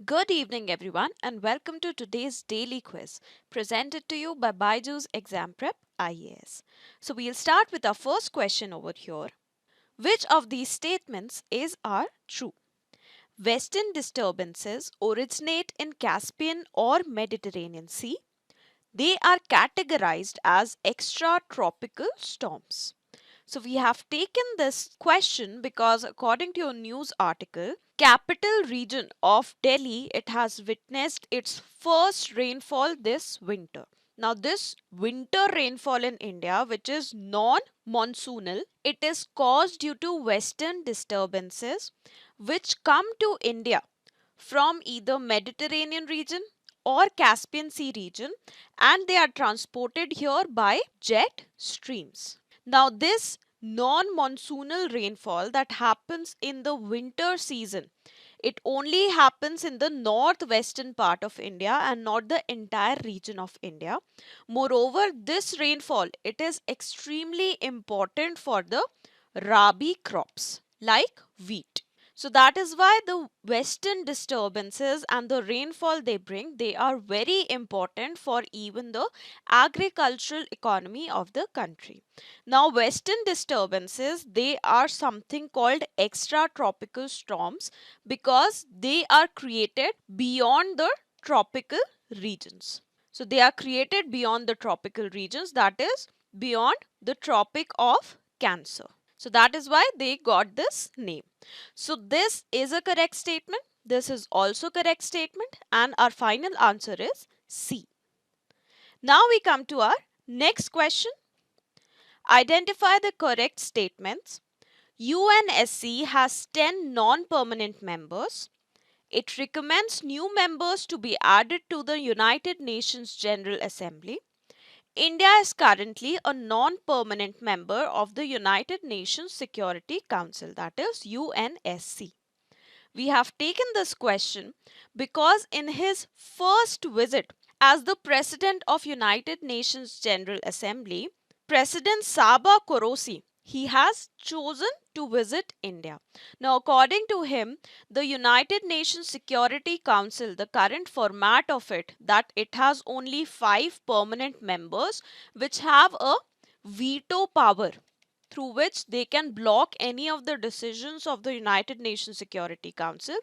Good evening, everyone, and welcome to today's daily quiz presented to you by BYJU'S Exam Prep IAS. So, we'll start with our first question over here. Which of these statements are true? Western disturbances originate in Caspian or Mediterranean Sea. They are categorized as extratropical storms. So we have taken this question because according to a news article, capital region of Delhi, it has witnessed its first rainfall this winter. Now this winter rainfall in India, which is non-monsoonal, it is caused due to western disturbances which come to India from either Mediterranean region or Caspian Sea region, and they are transported here by jet streams. Now, this non-monsoonal rainfall that happens in the winter season, it only happens in the northwestern part of India and not the entire region of India. Moreover, this rainfall, it is extremely important for the rabi crops like wheat. So that is why the western disturbances and the rainfall they bring, they are very important for even the agricultural economy of the country. Now western disturbances, they are something called extratropical storms because they are created beyond the tropical regions. So they are created beyond the tropical regions, that is beyond the Tropic of Cancer. So that is why they got this name. So this is a correct statement. This is also correct statement, and our final answer is C. Now we come to our next question. Identify the correct statements. UNSC has 10 non-permanent members. It recommends new members to be added to the United Nations General Assembly. India is currently a non-permanent member of the United Nations Security Council, that is UNSC. We have taken this question because in his first visit as the President of United Nations General Assembly, President Saba Korosi, he has chosen to visit India. Now, according to him, the United Nations Security Council, the current format of it, that it has only 5 permanent members which have a veto power through which they can block any of the decisions of the United Nations Security Council.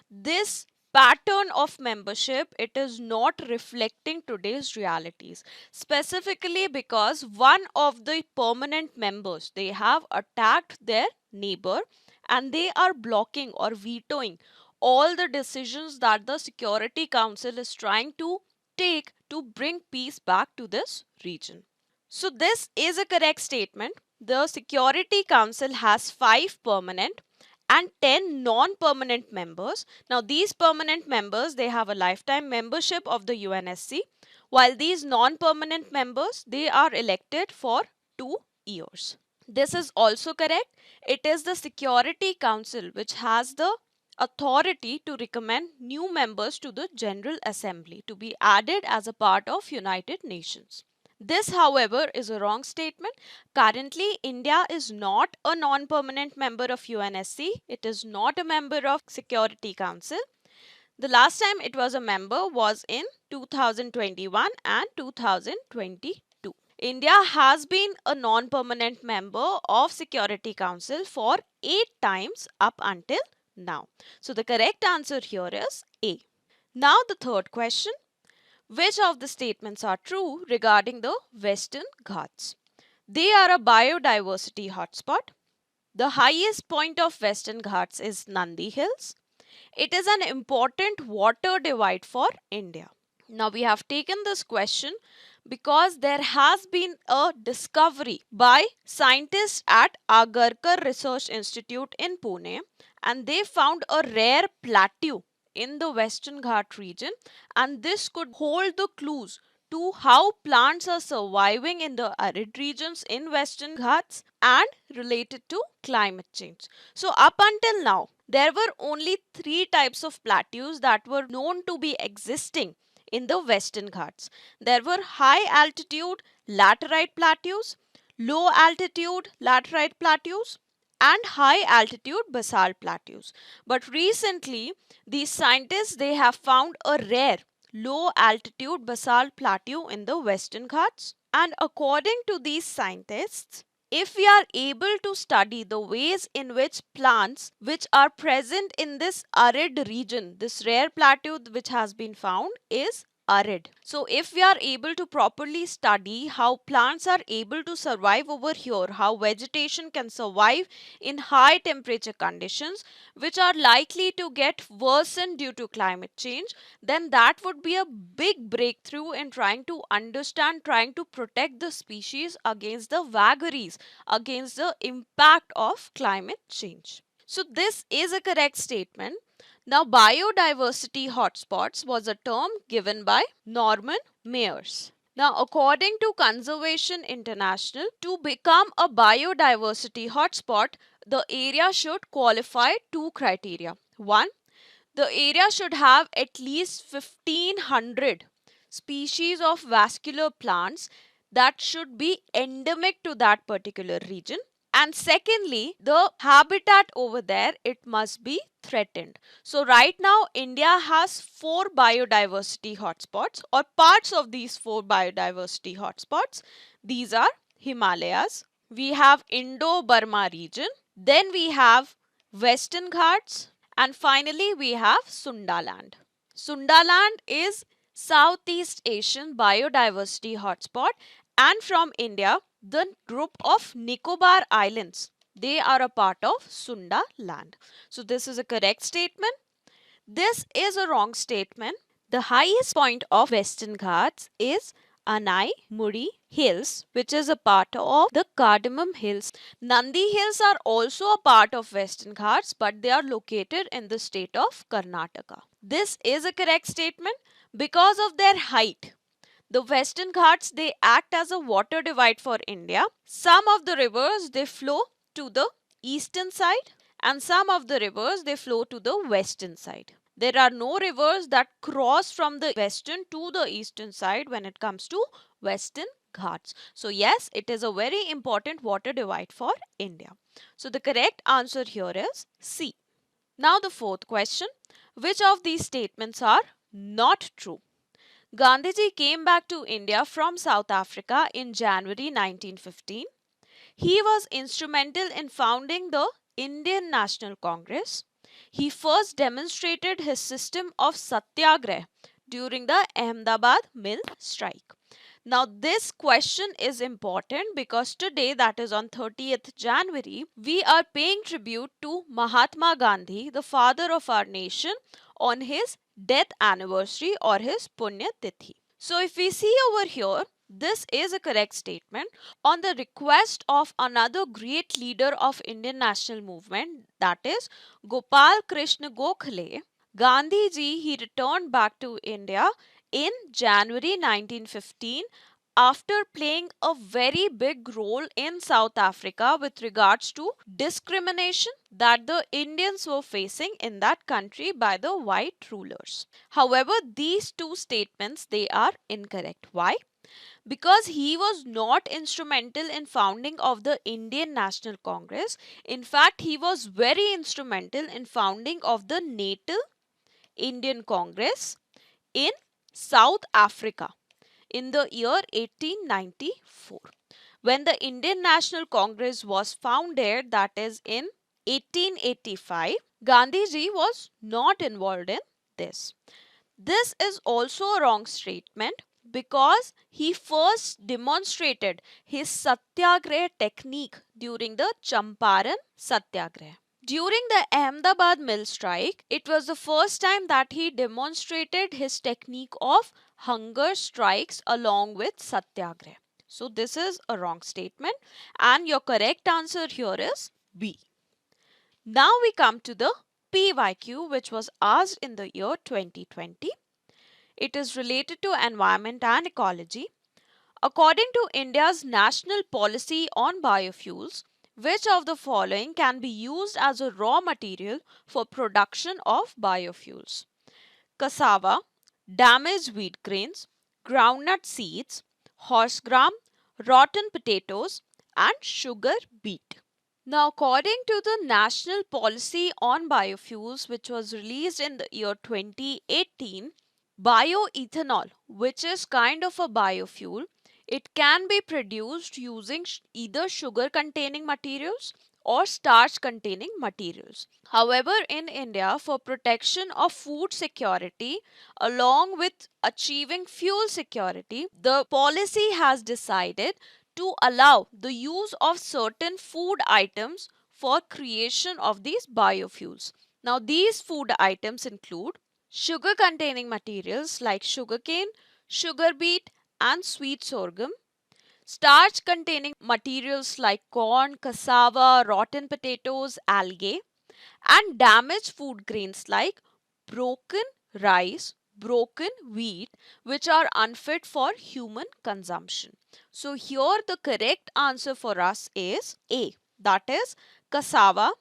This pattern of membership, it is not reflecting today's realities, specifically because one of the permanent members, they have attacked their neighbor and they are blocking or vetoing all the decisions that the Security Council is trying to take to bring peace back to this region. So this is a correct statement. The Security Council has 5 permanent and 10 non-permanent members. Now these permanent members, they have a lifetime membership of the UNSC, while these non-permanent members, they are elected for 2 years. This is also correct. It is the Security Council which has the authority to recommend new members to the General Assembly to be added as a part of United Nations. This, however, is a wrong statement. Currently, India is not a non-permanent member of UNSC. It is not a member of Security Council. The last time it was a member was in 2021 and 2022. India has been a non-permanent member of Security Council for 8 times up until now. So the correct answer here is A. Now the third question. Which of the statements are true regarding the Western Ghats? They are a biodiversity hotspot. The highest point of Western Ghats is Nandi Hills. It is an important water divide for India. Now we have taken this question because there has been a discovery by scientists at Agarkar Research Institute in Pune, and they found a rare plateau in the Western Ghat region, and this could hold the clues to how plants are surviving in the arid regions in Western Ghats and related to climate change. So up until now, there were only 3 types of plateaus that were known to be existing in the Western Ghats. There were high altitude laterite plateaus, low altitude laterite plateaus, and high altitude basalt plateaus. But recently, these scientists they have found a rare low altitude basalt plateau in the Western Ghats. And according to these scientists, if we are able to study the ways in which plants which are present in this arid region, this rare plateau which has been found is arid. So if we are able to properly study how plants are able to survive over here, how vegetation can survive in high temperature conditions which are likely to get worsened due to climate change, then that would be a big breakthrough in trying to understand, trying to protect the species against the vagaries, against the impact of climate change. So this is a correct statement. Now, biodiversity hotspots was a term given by Norman Mayers. Now, according to Conservation International, to become a biodiversity hotspot, the area should qualify two criteria. One, the area should have at least 1500 species of vascular plants that should be endemic to that particular region. And secondly, the habitat over there, it must be threatened. So right now, India has 4 biodiversity hotspots or parts of these 4 biodiversity hotspots. These are Himalayas, we have Indo-Burma region, then we have Western Ghats, and finally we have Sundaland. Sundaland is Southeast Asian biodiversity hotspot, and from India, the group of Nicobar Islands, they are a part of Sundaland. So this is a correct statement. This is a wrong statement. The highest point of Western Ghats is Anai Muri Hills, which is a part of the Cardamom Hills. Nandi Hills are also a part of Western Ghats, but they are located in the state of Karnataka. This is a correct statement because of their height. The Western Ghats they act as a water divide for India. Some of the rivers they flow to the eastern side and some of the rivers they flow to the western side. There are no rivers that cross from the western to the eastern side when it comes to Western Ghats. So yes, it is a very important water divide for India. So the correct answer here is C. Now the fourth question. Which of these statements are not true? Gandhiji came back to India from South Africa in January 1915. He was instrumental in founding the Indian National Congress. He first demonstrated his system of satyagrah during the Ahmedabad mill strike. Now this question is important because today, that is on 30th January, we are paying tribute to Mahatma Gandhi, the father of our nation, on his death anniversary or his Punya Tithi. So if we see over here, this is a correct statement. On the request of another great leader of Indian national movement, that is Gopal Krishna Gokhale, Gandhi ji he returned back to India in January 1915 after playing a very big role in South Africa with regards to discrimination that the Indians were facing in that country by the white rulers. However, these two statements they are incorrect. Why? Because he was not instrumental in founding of the Indian National Congress. In fact, he was very instrumental in founding of the Natal Indian Congress in South Africa in the year 1894. When the Indian National Congress was founded, that is in 1885, Gandhiji was not involved in this. This is also a wrong statement because he first demonstrated his satyagrah technique during the Champaran Satyagrah. During the Ahmedabad mill strike, it was the first time that he demonstrated his technique of hunger strikes along with satyagrah. So this is a wrong statement and your correct answer here is B. Now we come to the PYQ which was asked in the year 2020. It is related to environment and ecology. According to India's national policy on biofuels, which of the following can be used as a raw material for production of biofuels? Cassava, damaged wheat grains, groundnut seeds, horse gram, rotten potatoes, and sugar beet. Now, according to the National Policy on Biofuels, which was released in the year 2018, bioethanol, which is kind of a biofuel, it can be produced using either sugar containing materials or starch containing materials. However, in India, for protection of food security along with achieving fuel security, the policy has decided to allow the use of certain food items for creation of these biofuels. Now, these food items include sugar containing materials like sugarcane, sugar beet, and sweet sorghum, starch containing materials like corn, cassava, rotten potatoes, algae, and damaged food grains like broken rice, broken wheat, which are unfit for human consumption. So, here the correct answer for us is A, that is cassava,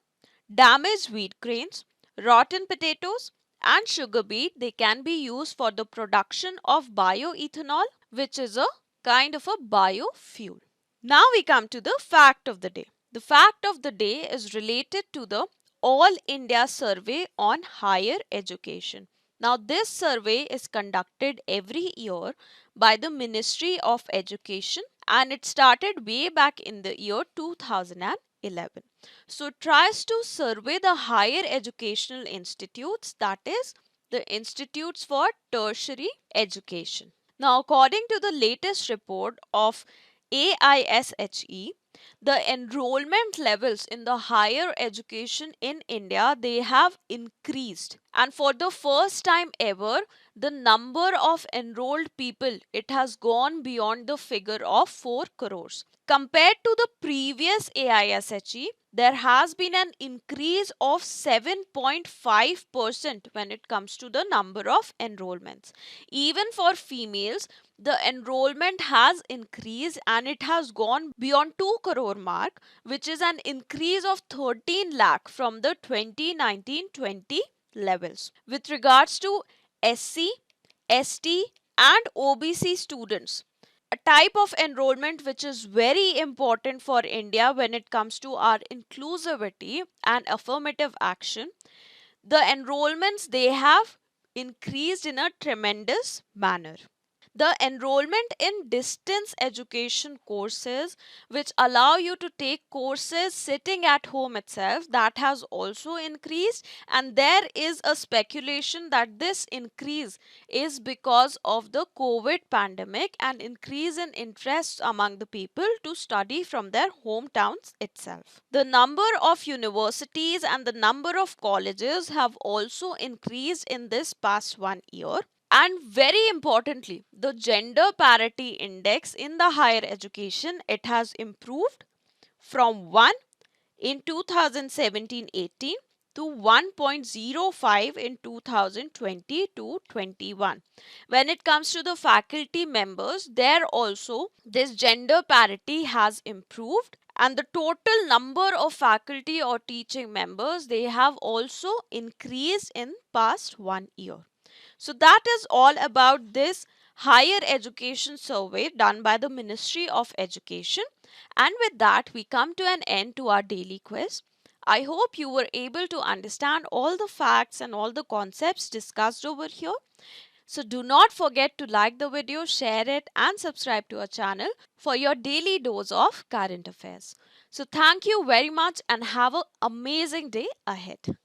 damaged wheat grains, rotten potatoes, and sugar beet. They can be used for the production of bioethanol, which is a kind of a biofuel. Now we come to the fact of the day. The fact of the day is related to the All India Survey on Higher Education. Now, this survey is conducted every year by the Ministry of Education and it started way back in the year 2011. So, it tries to survey the higher educational institutes, that is, the institutes for tertiary education. Now, according to the latest report of AISHE, the enrollment levels in the higher education in India, they have increased, and for the first time ever the number of enrolled people, it has gone beyond the figure of 4 crores. Compared to the previous AISHE, there has been an increase of 7.5% when it comes to the number of enrollments. Even for females, the enrollment has increased and it has gone beyond 2 crore mark, which is an increase of 13 lakh from the 2019-20 levels. With regards to SC, ST and OBC students, a type of enrollment which is very important for India when it comes to our inclusivity and affirmative action, the enrollments, they have increased in a tremendous manner. The enrollment in distance education courses, which allow you to take courses sitting at home itself, that has also increased, and there is a speculation that this increase is because of the COVID pandemic and increase in interest among the people to study from their hometowns itself. The number of universities and the number of colleges have also increased in this past 1 year. And very importantly, the gender parity index in the higher education, it has improved from 1 in 2017-18 to 1.05 in 2020-21. When it comes to the faculty members, there also this gender parity has improved, and the total number of faculty or teaching members, they have also increased in past 1 year. So that is all about this higher education survey done by the Ministry of Education. And with that, we come to an end to our daily quiz. I hope you were able to understand all the facts and all the concepts discussed over here. So do not forget to like the video, share it and subscribe to our channel for your daily dose of current affairs. So thank you very much and have an amazing day ahead.